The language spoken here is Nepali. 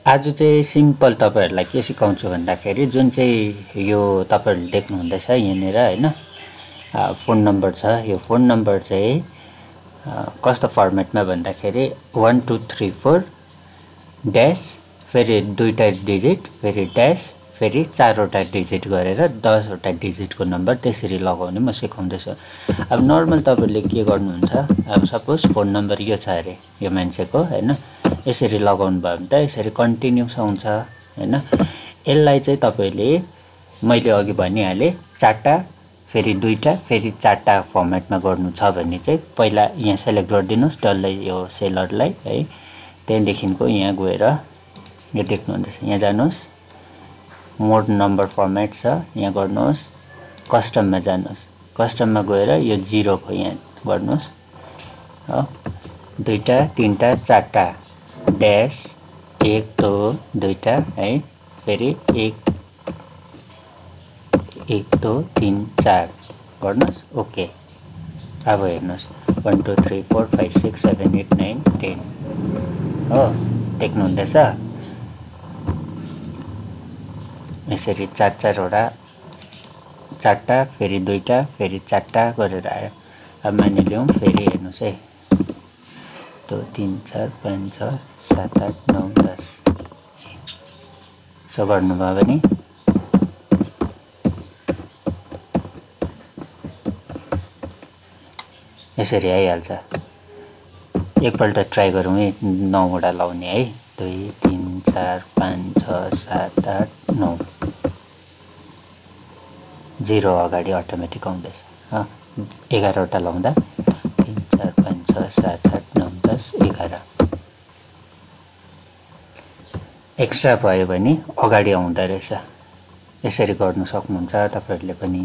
आज चाहिँ सिम्पल तपाईहरुलाई के सिकाउँछु भन्दाखेरि जुन चाहिँ यो तपाईहरुले देख्नु हुँदैछ यहाँनेर हैन फोन नम्बर छ। यो फोन नम्बर चाहिँ कस्तो फर्मेटमा भन्दाखेरि 1 2 3 4 ड्याश फेरि दुईटा डिजिट फेरि ड्याश फेरि चारवटा डिजिट गरेर 10 वटा डिजिटको नम्बर त्यसरी लगाउने म सिकाउँदैछु। अब नर्मल तपाईले के गर्नुहुन्छ, अब सपोज फोन नम्बर यो छ अरे यो मान्छेको हैन, यसरी लगाउनु भयो भने त यसरी कन्टिन्युस आउँछ हैन। यसलाई चाहिँ तपाईले मैले अघि भनिहाले चारटा फेरि दुईटा फेरि चारटा फर्मेटमा गर्नु छ भने चाहिँ पहिला यहाँ सेलेक्ट गरिदिनुस् डल्लै यो सेलरलाई है। त्यहाँदेखिको यहाँ गएर यो देख्नु हुँदैछ यहाँ जानुस्, मोड नम्बर फर्मेट छ यहाँ गर्नुस्, कस्टममा जानुस्, कस्टममा गएर यो जिरोको यहाँ गर्नुस् हो, दुईटा तीनटा चारटा ड्याश 1 2 दुईटा है, फेरि 1 1 2 3 4 गर्नुस् ओके। अब हेर्नुस् 1 2 3 4 5 6 7 8 9 10 हो, देख्नु हुँदैछ यसरी चार चारवटा चारटा फेरि दुईटा फेरि चारटा गरेर आयो। अब मानिलिउँ फेरि हेर्नुस् है 2 3 4 5 6 7 8 9 10 सो गर्नुभयो भने यसरी आइहाल्छ। एकपल्ट ट्राई गरौँ है 9 वटा लाउने है, 2 3 4 5 6 7 8 9 0 अगाडि अटोमेटिक आउँदैछ। 11 वटा लाउँदा 3 4 5 6 7 8 9 10 11 एक्स्ट्रा भयो भने अगाडि आउँदो रहेछ। यसरी गर्न सक्नुहुन्छ तपाईहरुले पनि।